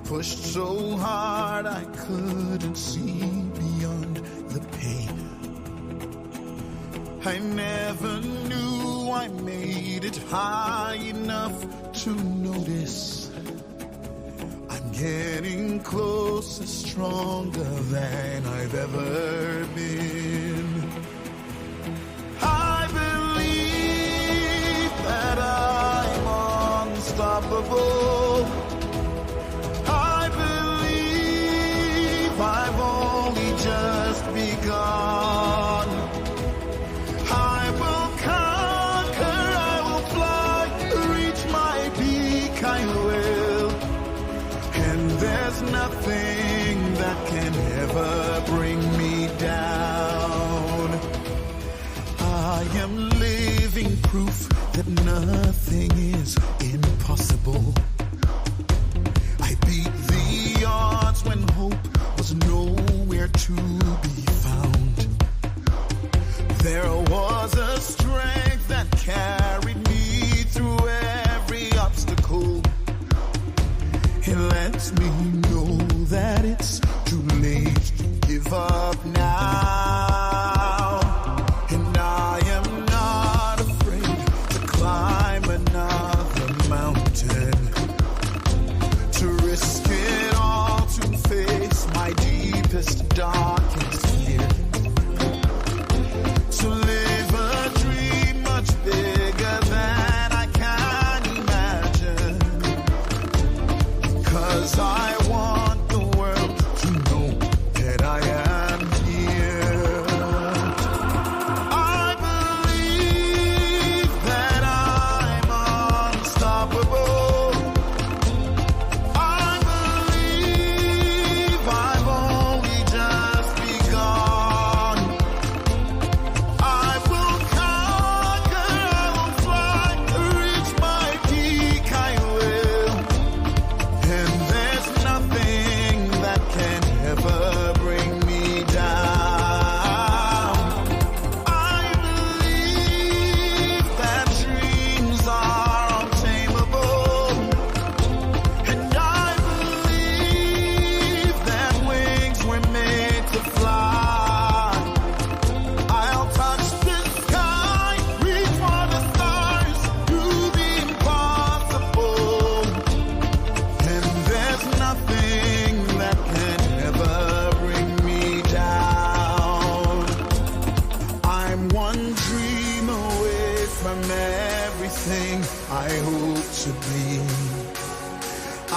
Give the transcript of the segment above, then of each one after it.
Pushed so hard I couldn't see beyond the pain. I never knew I made it high enough to notice I'm getting closer, stronger than I've ever been. I believe that I'm unstoppable. I've only just begun. I will conquer, I will fly, reach my peak, I will. And there's nothing that can ever bring me down. I am living proof that nothing is impossible. I beat the odds when hope was nowhere to be found. There was a strength that carried me through every obstacle. It lets me know that it's too late to give up now. And I am not afraid to climb another mountain, to risk it all, to face my deepest, darkest fear, to live a dream much bigger than I can imagine. 'Cause I want the world to know that I am here. I believe that I'm unstoppable. I believe I've only just begun. I will conquer, I will fly, reach my peak, I will. And there's nothing that can ever bring me down. I believe that dreams are untamable. And I believe that wings were made to fly. I'll touch the sky, reach for the stars, do the impossible. And there's nothing that can ever bring me down. I'm one dream away from everything I hope to be. I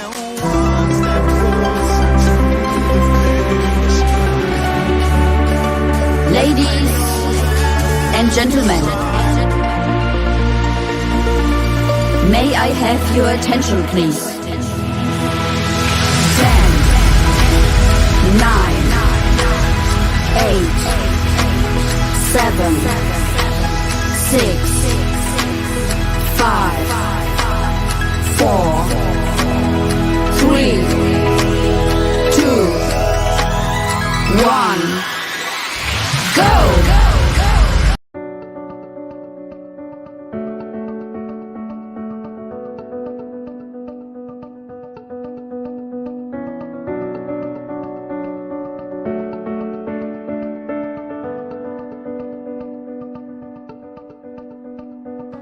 am one step closer to the finish line. Ladies and gentlemen, may I have your attention, please? 10, 9, 8, 7, 6, 5, 4, 3, 2, 1, go!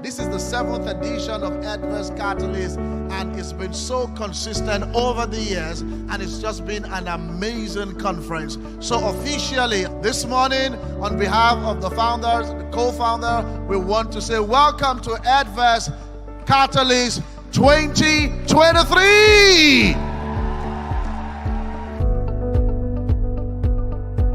This is the 7th edition of Edves Catalyst, and it's been so consistent over the years, and it's just been an amazing conference. So officially, this morning, on behalf of the founders, the co-founder, we want to say welcome to Edves Catalyst 2023!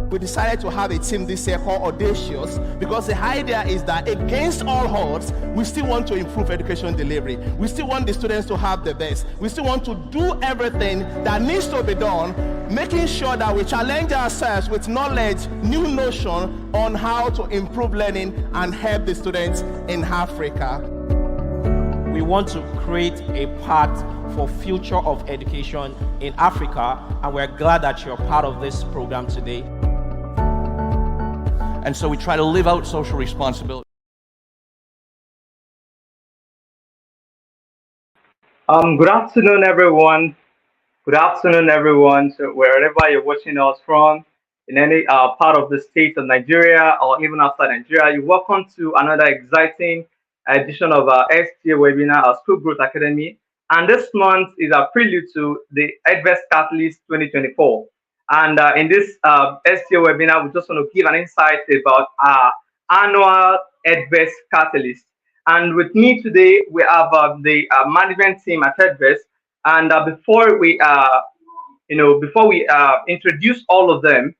We decided to have a team this year called Audacious, because the idea is that against all odds, we still want to improve education delivery. We still want the students to have the best. We still want to do everything that needs to be done, making sure that we challenge ourselves with knowledge, new notion on how to improve learning and help the students in Africa. We want to create a path for future of education in Africa, and we're glad that you're part of this program today. And so we try to live out social responsibility. Good afternoon, everyone. Good afternoon, everyone. So wherever you're watching us from, in any part of the state of Nigeria or even outside Nigeria, you're welcome to another exciting edition of our STA webinar, our School Growth Academy. And this month is a prelude to the Edves Catalyst 2024. And in this STA webinar, we just want to give an insight about our annual Edves Catalyst. And with me today, we have the management team at Edves. And before we introduce all of them,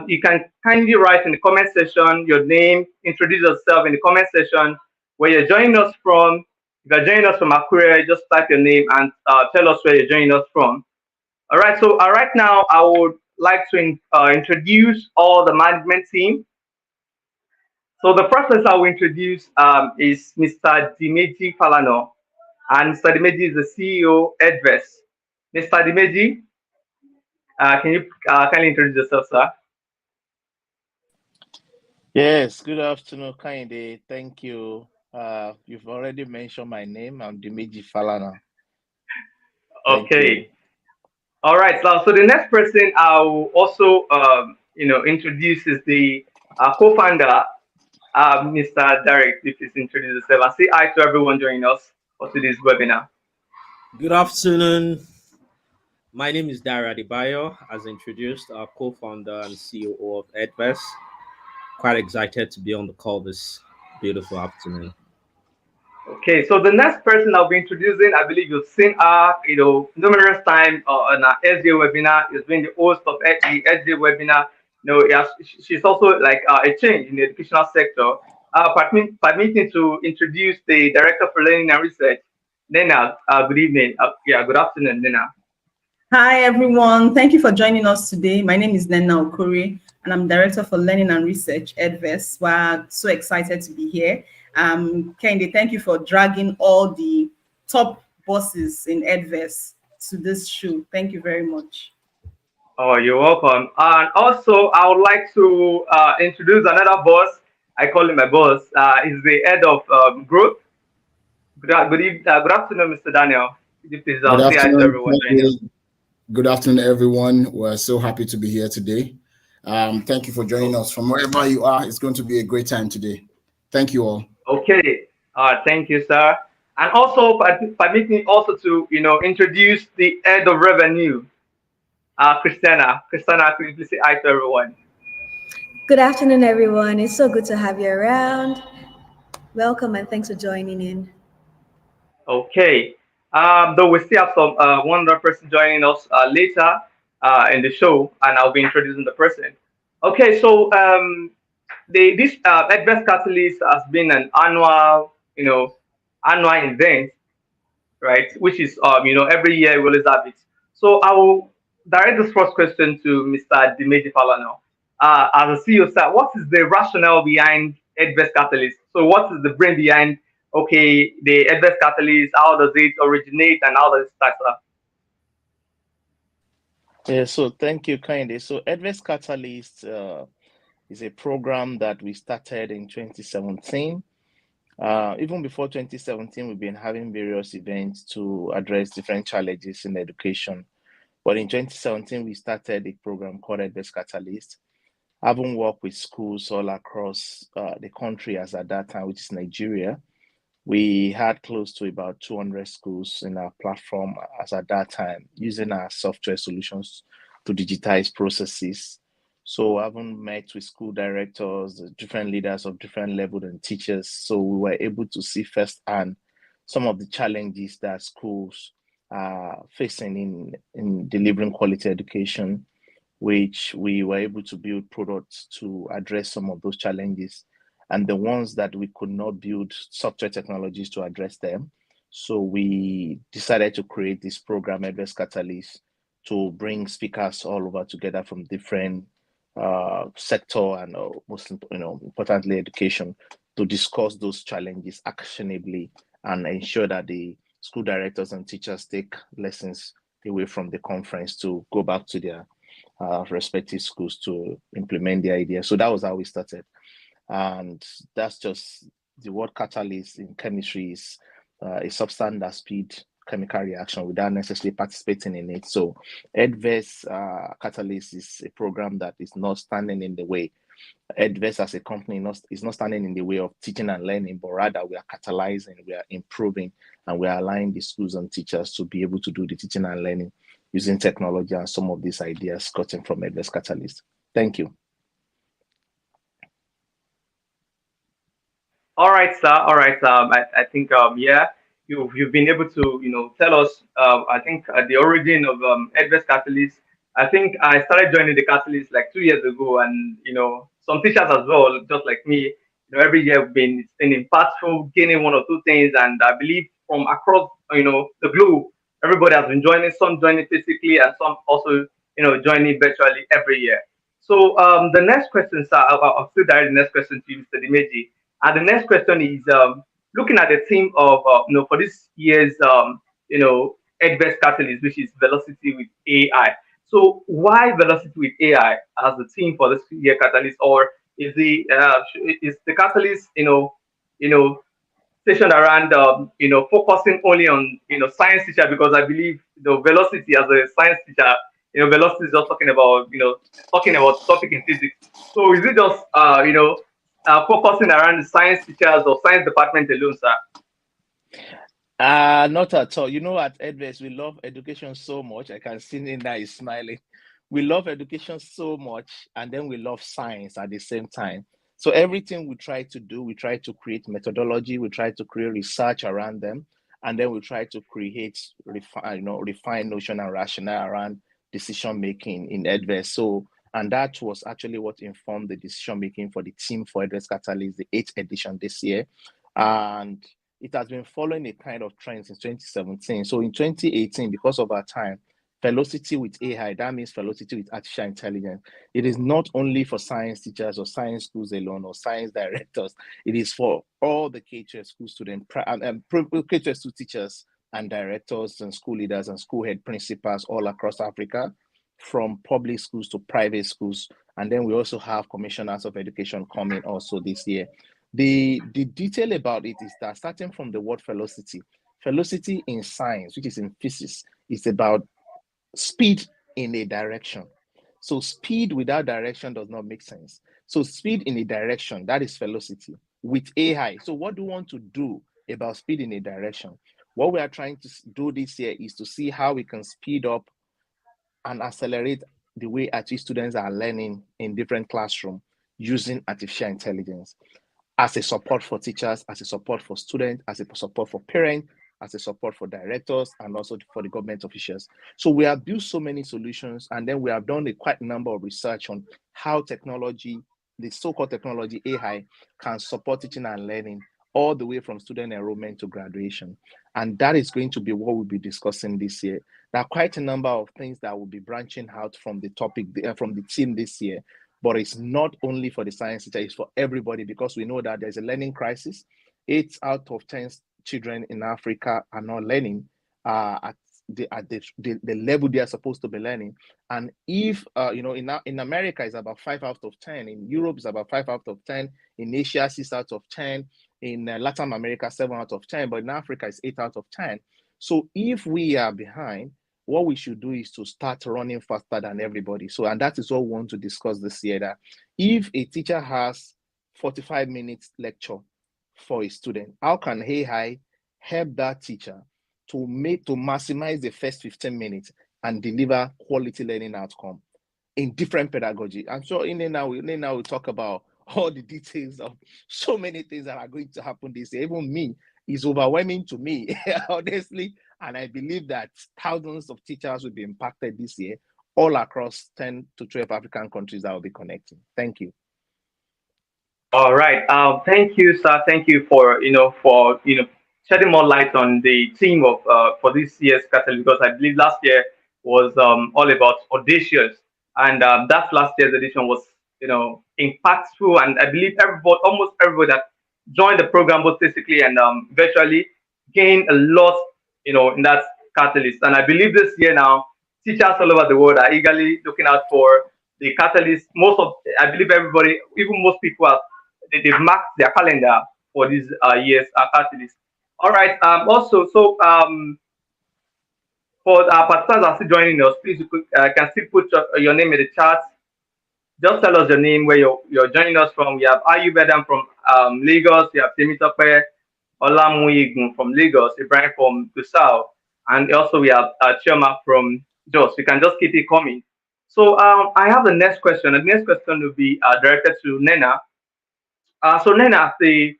you can kindly write in the comment section your name, introduce yourself in the comment section where you're joining us from. If you're joining us from Akure, just type your name and tell us where you're joining us from. All right. So right now, I would like to introduce all the management team. So the first person I will introduce is Mr. Dimeji Falano. And Mr. Dimeji is the CEO, Edves. Mr. Dimeji, can you kindly introduce yourself, sir? Yes, good afternoon, Kainde. Thank you. You've already mentioned my name. I'm Dimeji Falana. Thank Okay. you. All right. So the next person I will also, introduce is the co-founder, Mr. Derek. If you introduce yourself and say hi to everyone joining us for today's webinar. Good afternoon. My name is Dara Adebayo, as introduced, our co-founder and CEO of Edves. Quite excited to be on the call this beautiful afternoon. Okay, so the next person I'll be introducing, I believe you've seen her, numerous times on our SGA webinar. She's been the host of the SGA webinar. She's also like a change in the educational sector. Permitting to introduce the Director for Learning and Research, Nena. Good evening. Good afternoon, Nena. Hi, everyone. Thank you for joining us today. My name is Nena Okuri, and I'm Director for Learning and Research, Edves. We're so excited to be here. Kendi, thank you for dragging all the top bosses in Edves to this show. Thank you very much. Oh, you're welcome. And also, I would like to introduce another boss. I call him my boss. He's the head of growth. Good afternoon, Mr. Daniel. Could you please say hi to everyone? Good afternoon, everyone. We're so happy to be here today. Thank you for joining us from wherever you are. It's going to be a great time today. Thank you all. Okay. Thank you, sir. And also, permit me also to introduce the head of revenue, Christiana. Christiana, could you please say hi to everyone? Good afternoon, everyone. It's so good to have you around. Welcome and thanks for joining in. Okay. Though we still have some one other person joining us later in the show, and I'll be introducing the person. Okay, so this Edves Catalyst has been an annual event, right? Which is every year we always have it. So I will direct this first question to Mr. Dimeji Falano. As a CEO, sir, what is the rationale behind Edves Catalyst? So what is the brain behind the Edves Catalyst? How does it originate and how does it start? Yeah, so thank you, Kainde. So Edves Catalyst is a program that we started in 2017. Even before 2017, we've been having various events to address different challenges in education. But in 2017, we started a program called Edves Catalyst, having worked with schools all across the country as at that time, which is Nigeria. We had close to about 200 schools in our platform as at that time, using our software solutions to digitize processes. So having met with school directors, different leaders of different levels and teachers, so we were able to see firsthand some of the challenges that schools are facing in delivering quality education, which we were able to build products to address some of those challenges. And the ones that we could not build software technologies to address them. So we decided to create this program, Edves Catalyst, to bring speakers all over together from different sector and most importantly education, to discuss those challenges actionably and ensure that the school directors and teachers take lessons away from the conference to go back to their respective schools to implement the idea. So that was how we started. And that's just the word catalyst in chemistry is a substance that speed chemical reaction without necessarily participating in it. So Edves Catalyst is a program that is not standing in the way. Edves as a company is not standing in the way of teaching and learning, but rather we are catalyzing, we are improving, and we are allowing the schools and teachers to be able to do the teaching and learning using technology and some of these ideas gotten from Edves Catalyst. Thank you. All right, sir. All right. I think yeah, you've been able to tell us I think the origin of Edves Catalyst. I think I started joining the Catalyst like 2 years ago, and some teachers as well, just like me. Every year it's been impactful, gaining one or two things, and I believe from across the globe, everybody has been joining. Some joining physically, and some also joining virtually every year. So the next question, sir, I'll still direct the next question to you, Mr. Dimeji. And the next question is looking at the theme of for this year's Edves Catalyst, which is velocity with AI. So why velocity with AI as the theme for this year catalyst, or is the catalyst stationed around focusing only on science teacher? Because I believe velocity as a science teacher, velocity is just talking about topic in physics. So is it just focusing around the science teachers or science department alone, sir? Not at all. At Edves, we love education so much. I can see Nina is smiling. We love education so much, and then we love science at the same time. So everything we try to do, we try to create methodology, we try to create research around them, and then we try to create refined notion and rationale around decision making in Edves. So, and that was actually what informed the decision making for the team for Edves Catalyst, the 8th edition this year. And it has been following a kind of trend since 2017. So in 2018, because of our time, velocity with AI, that means velocity with artificial intelligence. It is not only for science teachers or science schools alone or science directors. It is for all the K-12 school students, K-12 school teachers and directors and school leaders and school head principals all across Africa, from public schools to private schools. And then we also have commissioners of education coming also this year. The detail about it is that starting from the word velocity in science, which is in physics, is about speed in a direction. So speed without direction does not make sense. So speed in a direction, that is velocity with AI. So what do we want to do about speed in a direction? What we are trying to do this year is to see how we can speed up and accelerate the way our students are learning in different classrooms using artificial intelligence as a support for teachers, as a support for students, as a support for parents, as a support for directors, and also for the government officials. So we have built so many solutions, and then we have done quite a number of research on how technology, the so-called technology AI, can support teaching and learning all the way from student enrollment to graduation. And that is going to be what we'll be discussing this year. There are quite a number of things that will be branching out from the topic, from the team this year. But it's not only for the science teacher, it's for everybody, because we know that there's a learning crisis. 8 out of 10 children in Africa are not learning at the level they are supposed to be learning. And if, in America, it's about 5 out of 10. In Europe, it's about 5 out of 10. In Asia, 6 out of 10. In Latin America, 7 out of 10. But in Africa, it's 8 out of 10. So if we are behind, what we should do is to start running faster than everybody. So, and that is what we want to discuss this year, that if a teacher has 45 minutes lecture for a student, how can AI help that teacher to maximize the first 15 minutes and deliver quality learning outcome in different pedagogy? And so now we talk about all the details of so many things that are going to happen this year. Even me, is overwhelming to me, honestly. And I believe that thousands of teachers will be impacted this year, all across 10 to 12 African countries that will be connecting. Thank you. All right. Thank you, sir. Thank you for shedding more light on the theme of for this year's catalyst, because I believe last year was all about audacious, and that last year's edition was impactful, and I believe almost everybody that joined the program both physically and virtually gained a lot in that catalyst. And I believe this year now, teachers all over the world are eagerly looking out for the catalyst. I believe everybody, even most people, they've marked their calendar for this year's catalyst. All right. For our participants that are still joining us, please you can still put your name in the chat. Just tell us your name, where you're joining us from. We have Ayubedan from Lagos. We have Temitope Olamuyigun from Lagos, Ibrahim from Gusau, and also we have Chioma from Jos. You can just keep it coming. So I have the next question. The next question will be directed to Nena. So Nena, as the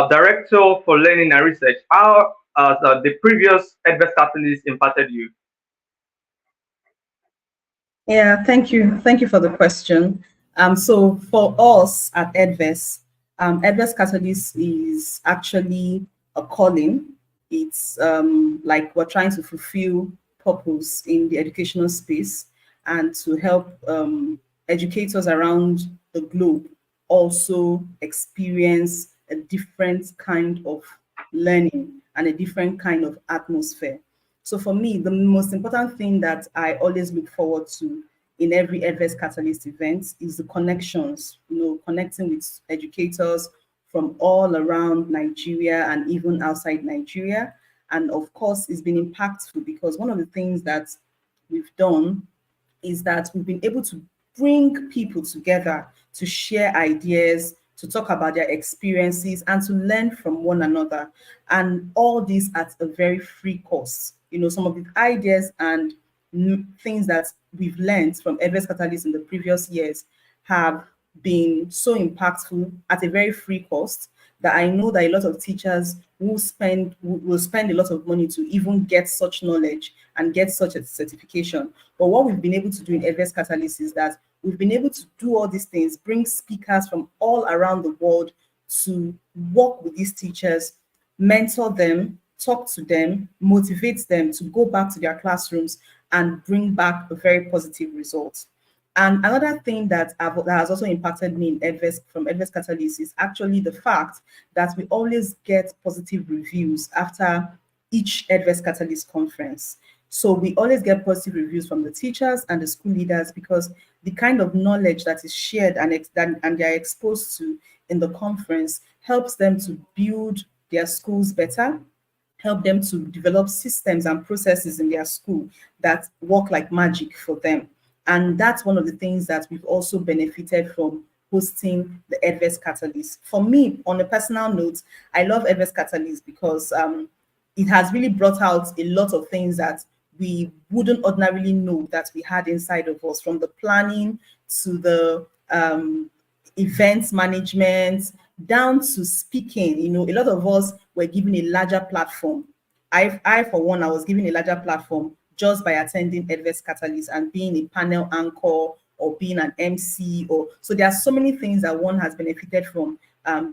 Director for Learning and Research, how has the previous Edves Catalyst impacted you? Yeah, thank you. Thank you for the question. So for us at Edves, Edves Catalyst is actually a calling. It's like we're trying to fulfill purpose in the educational space and to help educators around the globe also experience a different kind of learning and a different kind of atmosphere. So for me, the most important thing that I always look forward to in every Edves Catalyst event is the connections, connecting with educators from all around Nigeria and even outside Nigeria. And of course, it's been impactful because one of the things that we've done is that we've been able to bring people together to share ideas, to talk about their experiences and to learn from one another. And all this at a very free cost. Some of the ideas and things that we've learned from Edves Catalyst in the previous years have been so impactful at a very free cost that I know that a lot of teachers will spend a lot of money to even get such knowledge and get such a certification. But what we've been able to do in Edves Catalyst is that we've been able to do all these things, bring speakers from all around the world to work with these teachers, mentor them, talk to them, motivate them to go back to their classrooms and bring back a very positive result. And another thing that has also impacted me from Edves Catalyst is actually the fact that we always get positive reviews after each Edves Catalyst conference. So we always get positive reviews from the teachers and the school leaders because the kind of knowledge that is shared and they're exposed to in the conference helps them to build their schools better, help them to develop systems and processes in their school that work like magic for them. And that's one of the things that we've also benefited from hosting the Edves Catalyst. For me, on a personal note, I love Edves Catalyst because it has really brought out a lot of things that we wouldn't ordinarily know that we had inside of us, from the planning to the events management, down to speaking. A lot of us were given a larger platform. I for one, I was given a larger platform just by attending Edves Catalyst and being a panel anchor or being an MC. So there are so many things that one has benefited from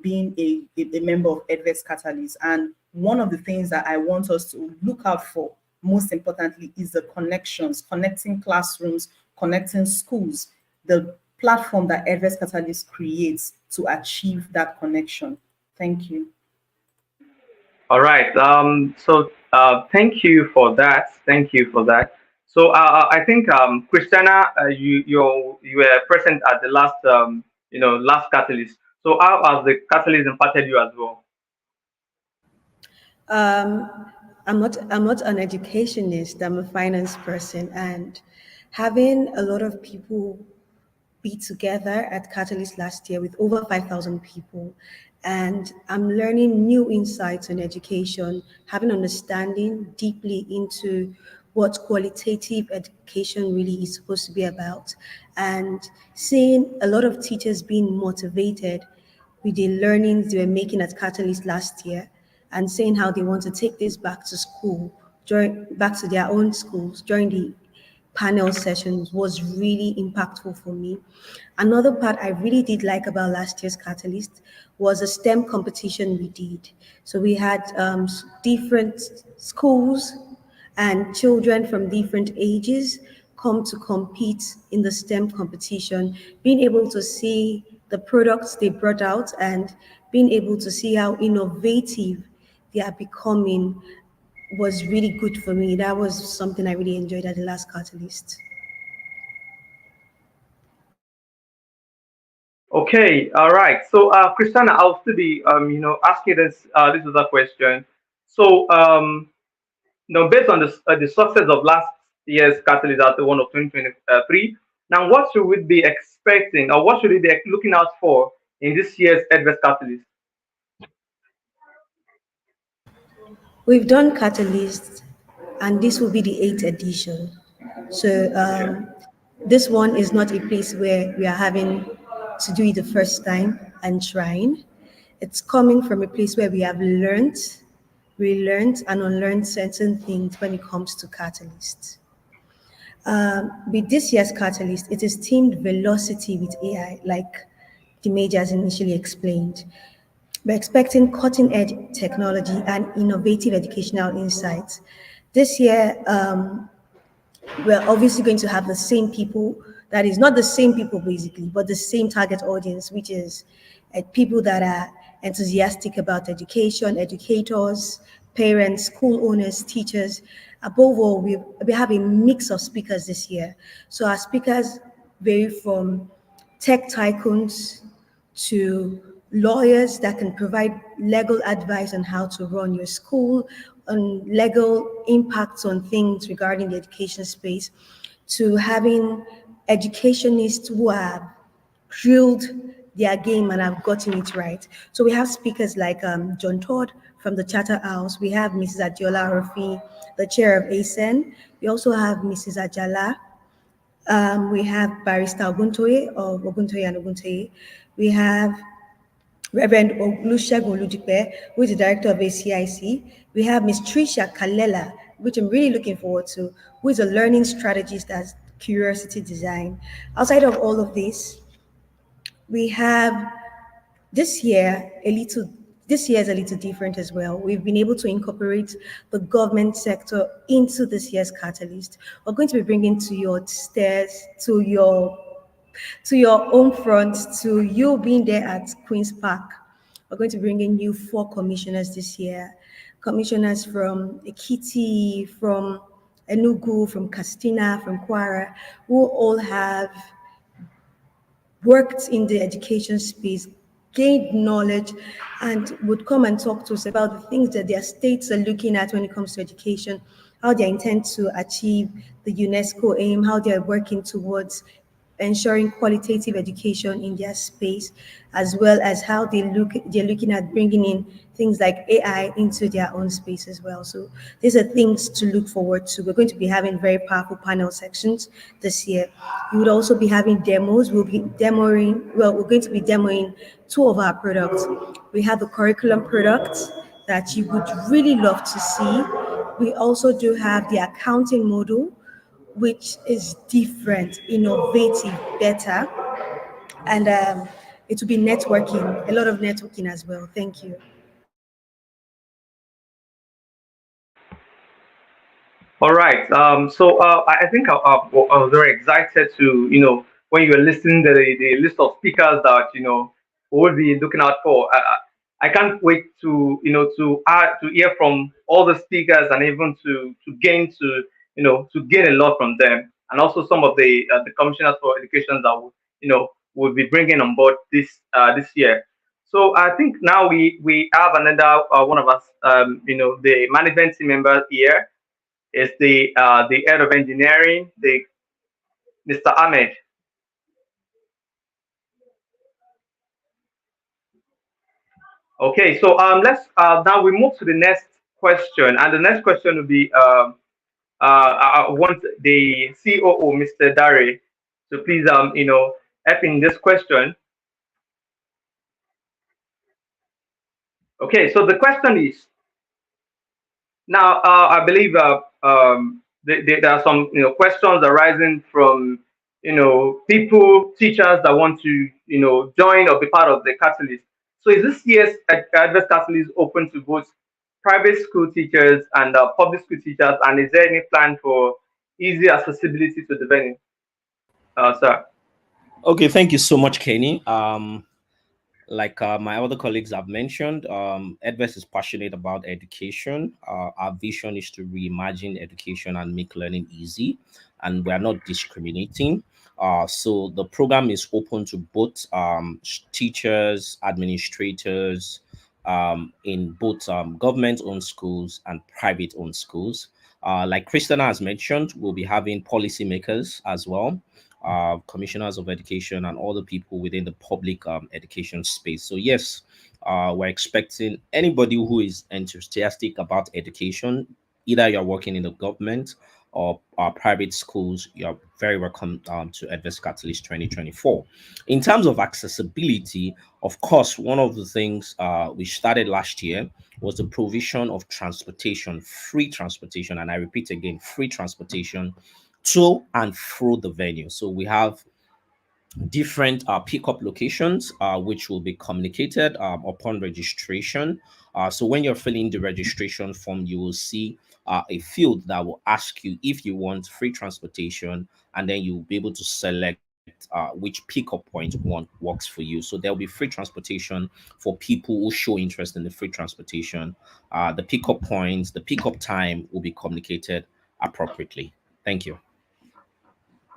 being a member of Edves Catalyst. And one of the things that I want us to look out for, most importantly, is the connections, connecting classrooms, connecting schools, the platform that Edves Catalyst creates to achieve that connection. Thank you. All right. So thank you for that. Thank you for that. So I think Christiana, you were present at the last last Catalyst. So how has the Catalyst impacted you as well? I'm not an educationist. I'm a finance person, and having a lot of people be together at Catalyst last year with over 5,000 people, and I'm learning new insights on education, having understanding deeply into what qualitative education really is supposed to be about, and seeing a lot of teachers being motivated with the learnings they were making at Catalyst last year, and saying how they want to take this back to school, back to their own schools during the panel sessions was really impactful for me. Another part I really did like about last year's Catalyst was a STEM competition we did. So we had different schools and children from different ages come to compete in the STEM competition, being able to see the products they brought out and being able to see how innovative they are becoming was really good for me. That was something I really enjoyed at the last Catalyst. Okay, all right. So, Christiana, I'll still be, asking this other question. So, based on the success of last year's Catalyst at the one of 2023, now what should we be expecting, or what should we be looking out for in this year's Edves Catalyst? We've done Catalyst, and this will be the 8th edition. So this one is not a place where we are having to do it the first time and trying. It's coming from a place where we have relearned and unlearned certain things when it comes to Catalyst. With this year's Catalyst, it is themed velocity with AI, like the majors initially explained. We're expecting cutting-edge technology and innovative educational insights. This year, we're obviously going to have the same people, that is not the same people basically, but the same target audience, which is people that are enthusiastic about education, educators, parents, school owners, teachers. Above all, we have a mix of speakers this year. So our speakers vary from tech tycoons to lawyers that can provide legal advice on how to run your school, on legal impacts on things regarding the education space, to having educationists who have drilled their game and have gotten it right. So we have speakers like John Todd from the Charterhouse. We have Mrs. Adiola Rofi, the chair of ASEN. We also have Mrs. Ajala. We have Barrister Oguntoye of Oguntoye and Oguntoye. We have Reverend Olusegun Oludipe, who is the director of ACIC. We have Ms. Trisha Kalela, which I'm really looking forward to, who is a learning strategist at Curiosity Design. Outside of all of this, we have this year is a little different as well. We've been able to incorporate the government sector into this year's Catalyst. We're going to be bringing to your stairs, to your home front, to you being there at Queen's Park. We're going to bring in you 4 commissioners this year. Commissioners from Ekiti, from Enugu, from Castina, from Kwara, who all have worked in the education space, gained knowledge, and would come and talk to us about the things that their states are looking at when it comes to education, how they intend to achieve the UNESCO aim, how they're working towards ensuring qualitative education in their space, as well as how they're looking at bringing in things like AI into their own space as well. So these are things to look forward to. We're going to be having very powerful panel sections this year. We would also be having demos. We're going to be demoing 2 of our products. We have the curriculum products that you would really love to see. We also do have the accounting module, which is different, innovative, better, and it will be networking, a lot of networking as well. Thank you. All right. So I think I was very excited to, when you were listening to the list of speakers that, we'll be looking out for. I can't wait to hear from all the speakers, and even to gain a lot from them, and also some of the commissioners for education that will be bringing on board this year. So I think now we have another one of us, the management team member here is the head of engineering, Mr. Ahmed. Okay, so let's now we move to the next question, and the next question will be I want the COO, Mr. Dare, to please help in this question. Okay, so the question is, now I believe there are some questions arising from people, teachers that want to join or be part of the Catalyst. So is this year's Edves Catalyst open to both private school teachers and public school teachers? And is there any plan for easy accessibility to the venue, sir? Okay, thank you so much, Kenny. Like my other colleagues have mentioned, Edves is passionate about education. Our vision is to reimagine education and make learning easy, and we are not discriminating. So the program is open to both teachers, administrators, in both government-owned schools and private-owned schools. Like Christina has mentioned, we'll be having policymakers as well, commissioners of education, and all the people within the public education space. So yes, we're expecting anybody who is enthusiastic about education, either you're working in the government or private schools, you're very welcome to Edves Catalyst 2024. In terms of accessibility, of course, one of the things we started last year was the provision of transportation, free transportation, and I repeat again, free transportation to and through the venue. So we have different pickup locations which will be communicated upon registration. So when you're filling the registration form, you will see a field that will ask you if you want free transportation, and then you'll be able to select which pickup point one works for you. So there'll be free transportation for people who show interest in the free transportation. The pickup points, the pickup time will be communicated appropriately. Thank you.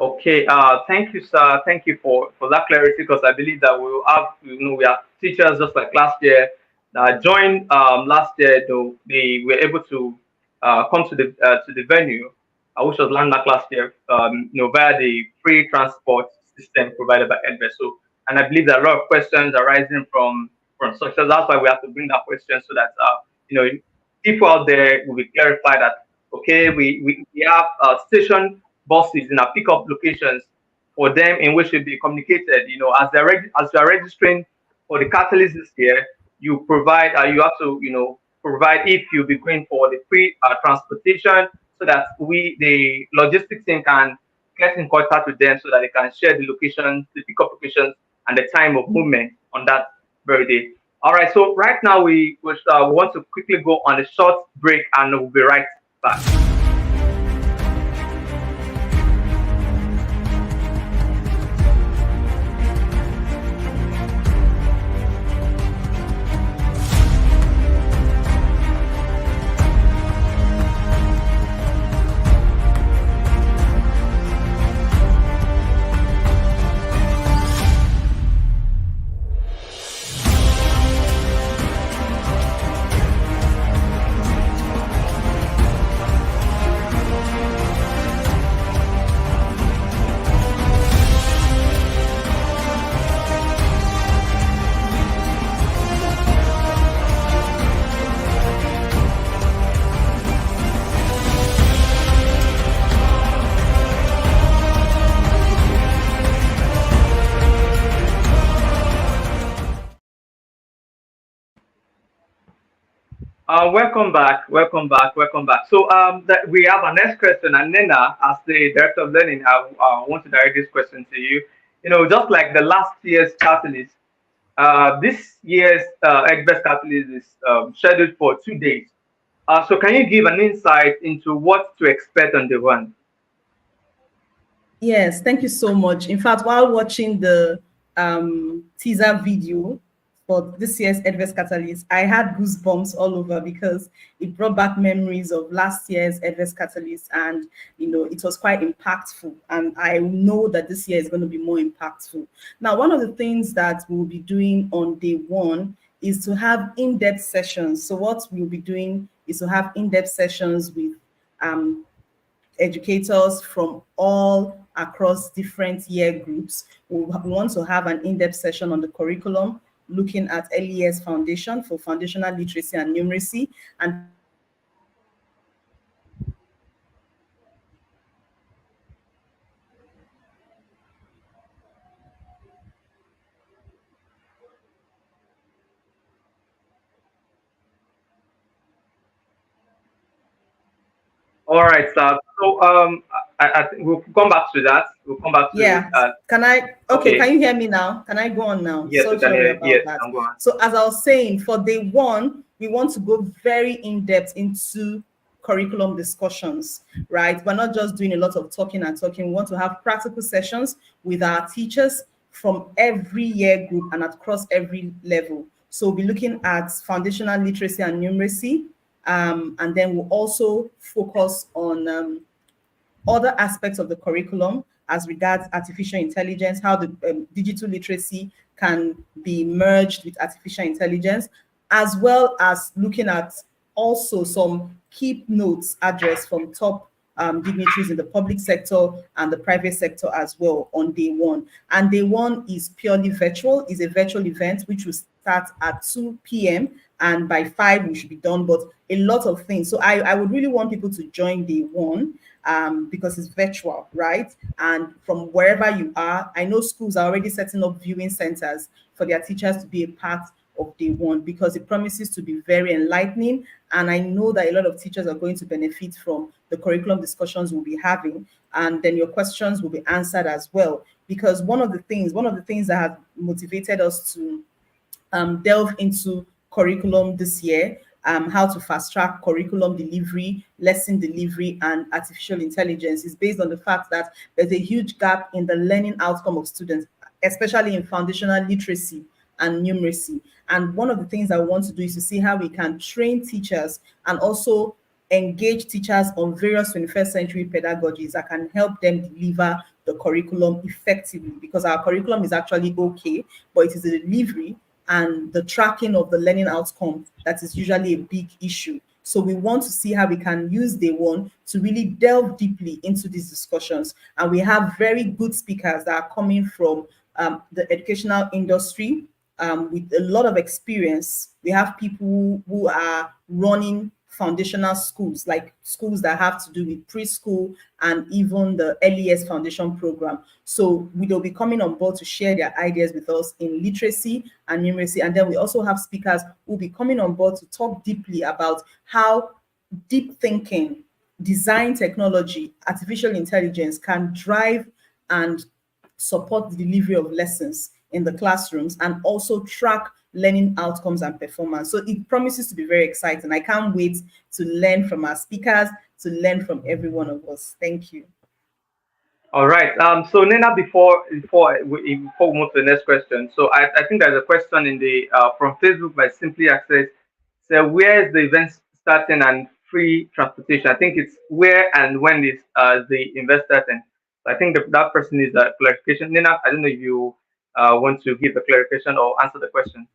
Okay, thank you, sir. Thank you for that clarity, because I believe that we will have, we have teachers just like last year that joined last year, though they were able to come to the venue, which was landmark last year, via the free transport system provided by Edves. So, and I believe that a lot of questions arising from such. So that's why we have to bring that question, so that people out there will be clarified that okay, we have station buses in our pickup locations for them, in which will be communicated. As you are registering for the Catalyst this year, you provide you have to provide if you'll be going for the free transportation, so that the logistics team can get in contact with them, so that they can share the locations, the pickup locations, and the time of movement on that very day. All right, so right now we want to quickly go on a short break, and we'll be right back. Welcome back. So we have our next question, and Nena, as the director of learning, I want to direct this question to you. Just like the last year's Catalyst, this year's Edves Catalyst is scheduled for 2 days. So can you give an insight into what to expect on the run? Yes, thank you so much. In fact, while watching the teaser video for this year's Edves Catalyst, I had goosebumps all over, because it brought back memories of last year's Edves Catalyst, and it was quite impactful, and I know that this year is going to be more impactful. Now, one of the things that we'll be doing on day one is to have in-depth sessions. So what we'll be doing is to have in-depth sessions with educators from all across different year groups. We want to have an in-depth session on the curriculum, looking at early years foundation for foundational literacy and numeracy, and All right, sir. So I think we'll come back to that. We'll come back to Can I? Okay, can you hear me now? Can I go on now? Yes, so sorry about yes, that. I'm going. So as I was saying, for day one, we want to go very in depth into curriculum discussions, right? We're not just doing a lot of talking and talking. We want to have practical sessions with our teachers from every year group and across every level. So we'll be looking at foundational literacy and numeracy, and then we'll also focus on other aspects of the curriculum as regards artificial intelligence, how the digital literacy can be merged with artificial intelligence, as well as looking at also some key notes addressed from top dignitaries in the public sector and the private sector as well on day one. And day one is purely virtual, is a virtual event which will start at 2 p.m. and by 5 we should be done, but a lot of things. So I would really want people to join day one because it's virtual, right? And from wherever you are, I know schools are already setting up viewing centers for their teachers to be a part of day one because it promises to be very enlightening. And I know that a lot of teachers are going to benefit from the curriculum discussions we'll be having. And then your questions will be answered as well. Because one of the things that have motivated us to delve into curriculum this year, how to fast track curriculum delivery, lesson delivery, and artificial intelligence is based on the fact that there's a huge gap in the learning outcome of students, especially in foundational literacy and numeracy. And one of the things I want to do is to see how we can train teachers and also engage teachers on various 21st century pedagogies that can help them deliver the curriculum effectively, because our curriculum is actually okay, but it is the delivery and the tracking of the learning outcome that is usually a big issue. So we want to see how we can use day one to really delve deeply into these discussions. And we have very good speakers that are coming from the educational industry with a lot of experience. We have people who are running foundational schools, like schools that have to do with preschool and even the LES foundation program. So they'll be coming on board to share their ideas with us in literacy and numeracy. And then we also have speakers who will be coming on board to talk deeply about how deep thinking, design technology, artificial intelligence can drive and support the delivery of lessons in the classrooms and also track learning outcomes and performance. So it promises to be very exciting. I can't wait to learn from our speakers, to learn from every one of us. Thank you. All right. So Nina, before we move to the next question, so I think there's a question in the from Facebook by Simply Access. So where is the event starting and free transportation? I think it's where and when is the event starting. So I think that person needs a clarification. Nina, I don't know if you want to give a clarification or answer the question.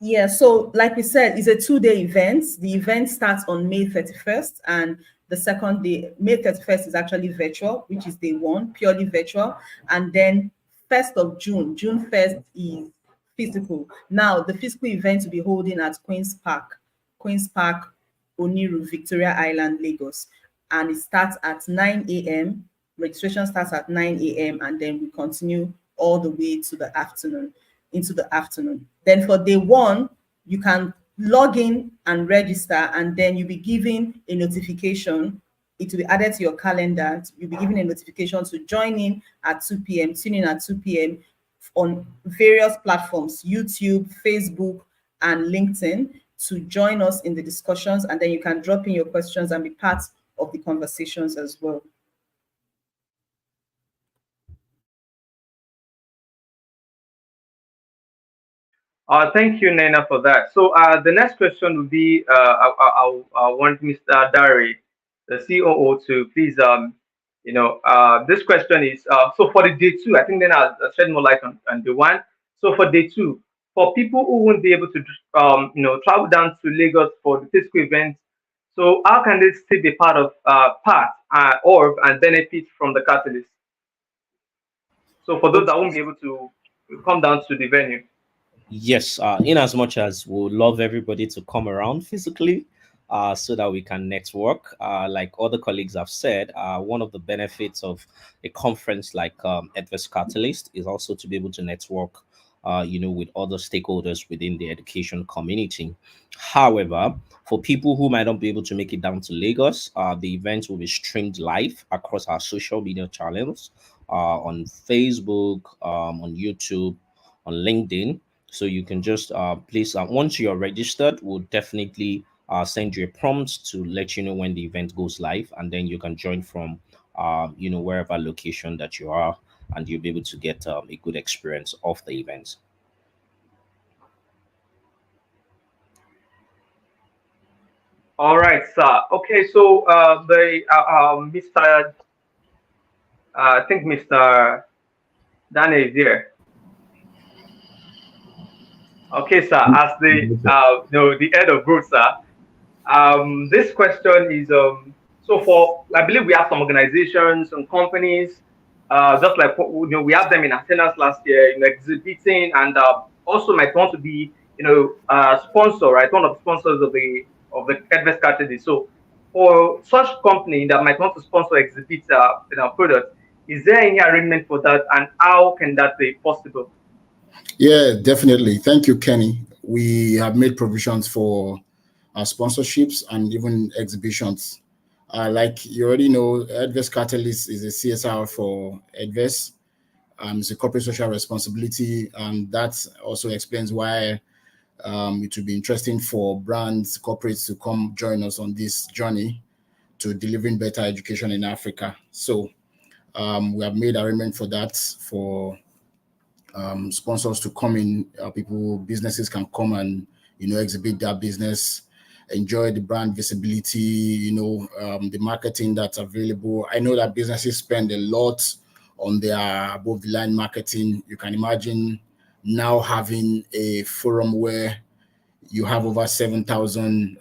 Yeah, so like we said, it's a 2-day event. The event starts on May 31st, and the second day, May 31st, is actually virtual, which is day one, purely virtual. And then 1st of June, June 1st is physical. Now, the physical event will be holding at Queen's Park, Oniru, Victoria Island, Lagos. And it starts at 9 a.m. Registration starts at 9 a.m. and then we continue all the way to the afternoon, into the afternoon. Then for day one, you can log in and register, and then you'll be given a notification. It will be added to your calendar. You'll be given a notification to join in at 2 p.m., tune in at 2 p.m. on various platforms, YouTube, Facebook, and LinkedIn, to join us in the discussions. And then you can drop in your questions and be part of the conversations as well. Thank you, Nena, for that. So the next question would be, I want Mr. Dari, the COO, to please, this question is, so for the day two, I think Nena shed more light on the one. So for day two, for people who won't be able to, travel down to Lagos for the physical event, so how can they still be part of and benefit from the catalyst? So for those that won't be able to come down to the venue. Yes, in as much as we would love everybody to come around physically so that we can network. Like other colleagues have said, one of the benefits of a conference like Edves Catalyst is also to be able to network, with other stakeholders within the education community. However, for people who might not be able to make it down to Lagos, the event will be streamed live across our social media channels on Facebook, on YouTube, on LinkedIn. So you can just please, once you're registered, we'll definitely send you a prompt to let you know when the event goes live, and then you can join from, wherever location that you are, and you'll be able to get a good experience of the event. All right, sir. Okay, so Mr. I think Mr. Daniel is here. Okay, sir. As the the head of growth, sir. This question is so for I believe we have some organizations and companies, just like we have them in attendance last year, exhibiting, and also might want to be sponsor, right? One of the sponsors of the Edves Catalyst. So for such company that might want to sponsor exhibit product, is there any arrangement for that, and how can that be possible? Yeah, definitely. Thank you, Kenny. We have made provisions for sponsorships and even exhibitions. Like you already know, Edves Catalyst is a CSR for Edves. It's a corporate social responsibility, and that also explains why it would be interesting for brands, corporates to come join us on this journey to delivering better education in Africa. So we have made arrangement for that, for sponsors to come in. Businesses can come and exhibit their business, enjoy the brand visibility, the marketing that's available. I know that businesses spend a lot on their above the line marketing. You can imagine now having a forum where you have over 7,000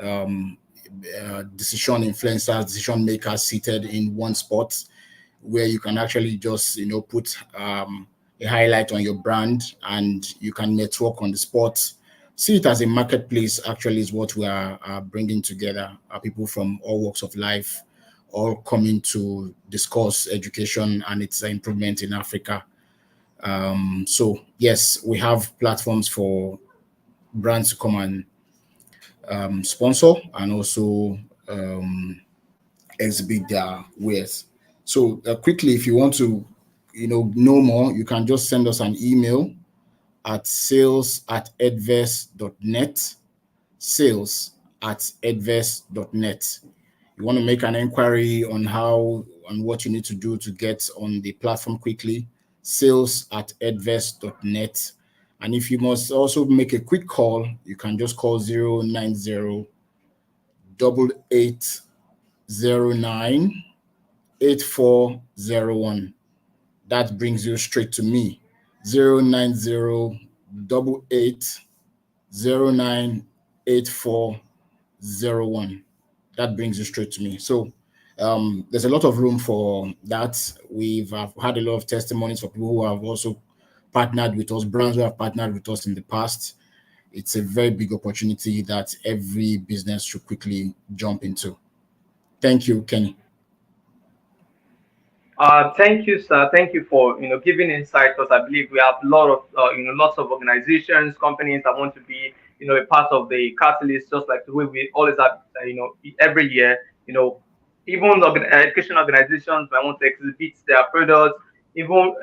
decision influencers, decision makers seated in one spot, where you can actually just put a highlight on your brand, and you can network on the spot. See it as a marketplace. Actually, is what we are bringing together. People from all walks of life, all coming to discuss education and its improvement in Africa. So yes, we have platforms for brands to come and sponsor, and also exhibit their wares. So quickly, if you want to know more, you can just send us an email at sales@edves.net, sales@edves.net. You want to make an inquiry on what you need to do to get on the platform quickly, sales@edves.net. And if you must also make a quick call, you can just call 090 8809 8401. That brings you straight to me. 090 8809 8401. That brings you straight to me. So there's a lot of room for that. We've had a lot of testimonies for people who have also partnered with us, brands who have partnered with us in the past. It's a very big opportunity that every business should quickly jump into. Thank you, Kenny. Thank you, sir. Thank you for giving insight, because I believe we have a lot of lots of organizations, companies that want to be a part of the catalyst, just like the way we always have every year. Even education organizations that want to exhibit their products, even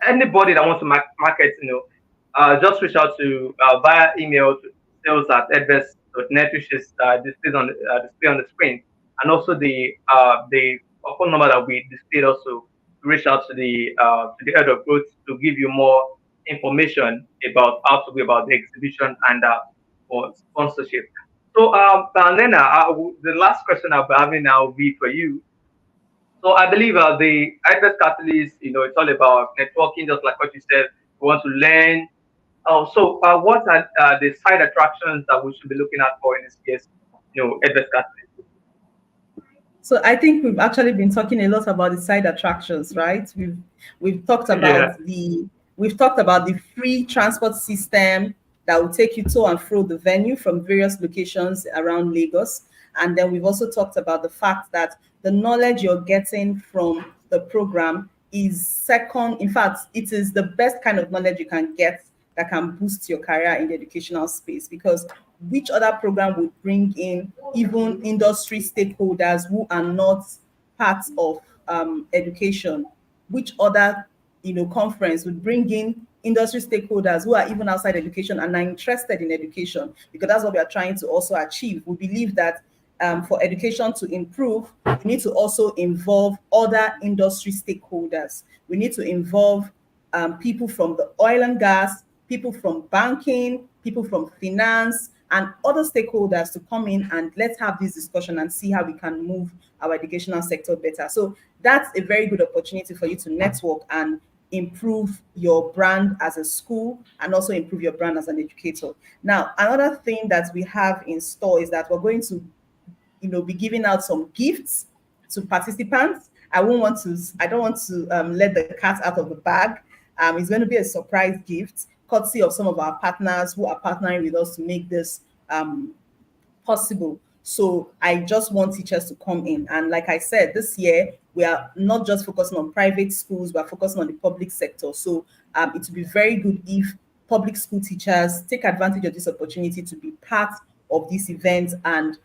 anybody that wants to market, just reach out to via email to sales@edves.net, which is displayed on the screen, and also the phone number that we displayed. Also reach out to the head of growth to give you more information about how to go about the exhibition and for sponsorship. So and then the last question I'll be having now will be for you. So I believe the Edves Catalyst, it's all about networking, just like what you said. We want to learn. So what are the side attractions that we should be looking at for in this case, Edves Catalyst? So I think we've actually been talking a lot about the side attractions, right? We've talked about the free transport system that will take you to and fro the venue from various locations around Lagos. And then we've also talked about the fact that the knowledge you're getting from the program is second. In fact, it is the best kind of knowledge you can get that can boost your career in the educational space, because which other program would bring in even industry stakeholders who are not part of education? Which other conference would bring in industry stakeholders who are even outside education and are interested in education? Because that's what we are trying to also achieve. We believe that for education to improve, we need to also involve other industry stakeholders. We need to involve people from the oil and gas, people from banking, people from finance, and other stakeholders to come in and let's have this discussion and see how we can move our educational sector better. So that's a very good opportunity for you to network and improve your brand as a school and also improve your brand as an educator. Now, another thing that we have in store is that we're going to, be giving out some gifts to participants. I don't want to let the cat out of the bag. It's going to be a surprise gift, courtesy of some of our partners who are partnering with us to make this possible. So I just want teachers to come in. And like I said, this year, we are not just focusing on private schools, we're focusing on the public sector. So it would be very good if public school teachers take advantage of this opportunity to be part of this event and,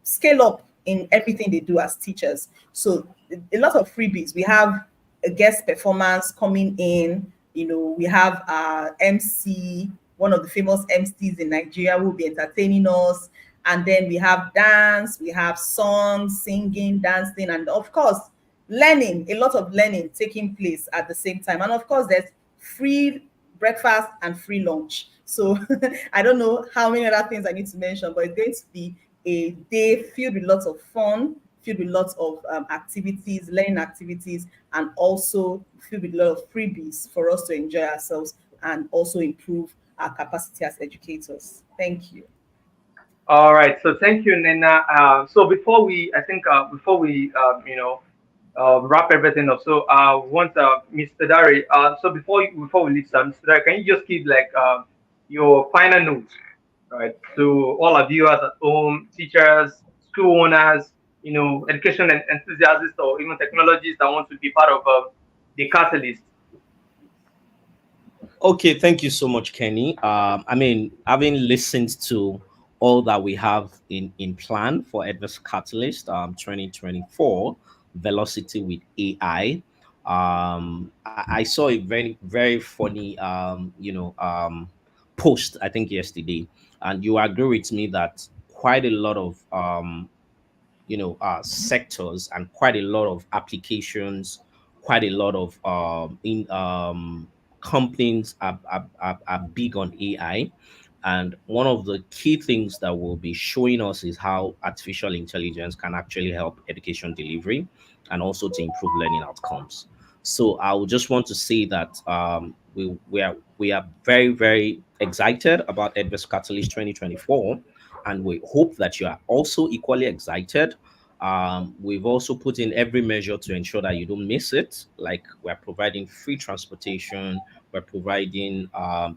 scale up in everything they do as teachers. So a lot of freebies. We have a guest performance coming in. We have our MC, one of the famous MCs in Nigeria, who will be entertaining us. And then we have dance, we have songs, singing, dancing, and of course, learning, a lot of learning taking place at the same time. And of course, there's free breakfast and free lunch. So I don't know how many other things I need to mention, but it's going to be a day filled with lots of fun, filled with lots of activities, learning activities, and also filled with a lot of freebies for us to enjoy ourselves and also improve our capacity as educators. Thank you. All right. So thank you, Nena. So before we wrap everything up, so I want Mr. Dari. So before we leave, Mr. Dari, can you just give your final notes, right, to all our viewers at home, teachers, school owners, education enthusiasts, or even technologists that want to be part of the Catalyst? Okay, thank you so much, Kenny. Having listened to all that we have in plan for Edves Catalyst 2024 Velocity with AI, I saw a very, very funny post, I think yesterday, and you agree with me that quite a lot of sectors and quite a lot of applications, quite a lot of companies are big on AI. And one of the key things that will be showing us is how artificial intelligence can actually help education delivery and also to improve learning outcomes. So I would just want to say that we are very, very excited about Edves Catalyst 2024, and we hope that you are also equally excited. We've also put in every measure to ensure that you don't miss it. Like, we're providing free transportation, we're providing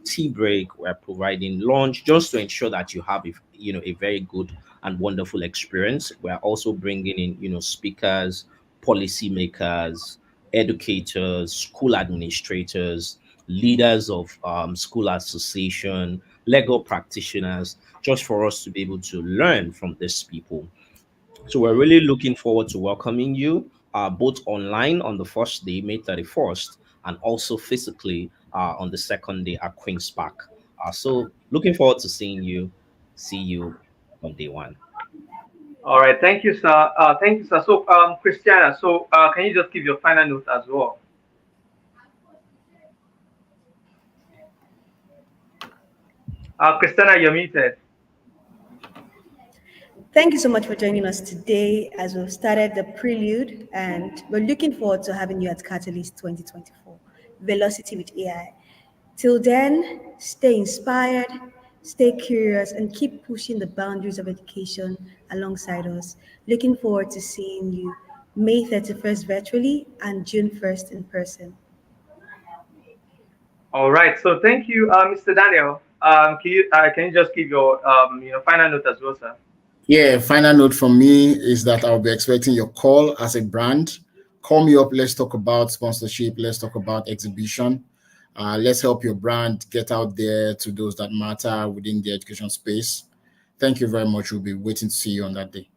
tea break, we're providing lunch, just to ensure that you have a very good and wonderful experience. We're also bringing in speakers, policymakers, educators, school administrators, leaders of school association, legal practitioners, just for us to be able to learn from these people. So we're really looking forward to welcoming you both online on the first day, May 31st, and also physically on the second day at Queen's Park. So looking forward to seeing you. See you on day one. All right. Thank you, sir. Thank you, sir. So, Christiana, so can you just give your final note as well? Christiana, you're muted. Thank you so much for joining us today as we've started the Prelude, and we're looking forward to having you at Catalyst 2024, Velocity with AI. Till then, stay inspired, stay curious, and keep pushing the boundaries of education alongside us. Looking forward to seeing you May 31st virtually and June 1st in person. All right. So thank you, Mr. Daniel. Can you just give your final note as well, sir? Yeah, final note from me is that I'll be expecting your call as a brand. Call me up. Let's talk about sponsorship. Let's talk about exhibition. Let's help your brand get out there to those that matter within the education space. Thank you very much. We'll be waiting to see you on that day.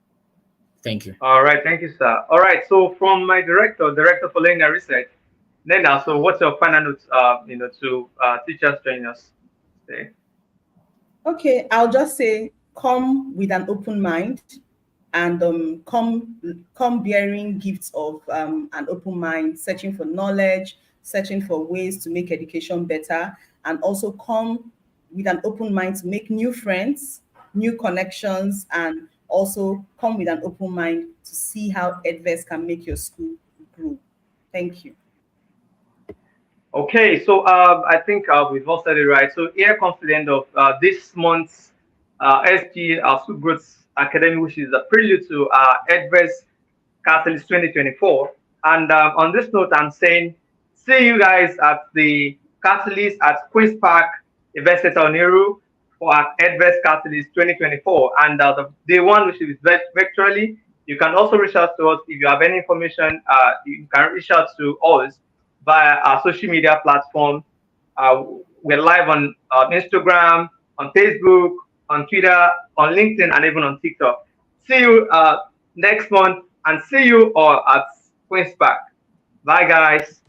Thank you. All right. Thank you, sir. All right. So from my director for learning and research, Nena, so what's your final notes, to teachers joining us today? Okay, I'll just say, come with an open mind, and come bearing gifts of an open mind, searching for knowledge, searching for ways to make education better, and also come with an open mind to make new friends, new connections, and also come with an open mind to see how Edves can make your school grow. Thank you. Okay, so I think we've all said it right. So here comes to the end of this month's SG School Growth Academy, which is a prelude to Edves Catalyst 2024. And on this note, I'm saying, see you guys at the Catalyst at Queen's Park, University Oniru for our Edves Catalyst 2024. And the day one, which is virtually, you can also reach out to us if you have any information. You can reach out to us via our social media platform. We're live on Instagram, on Facebook, on Twitter, on LinkedIn, and even on TikTok. See you next month, and see you all at Queen's Park. Bye, guys.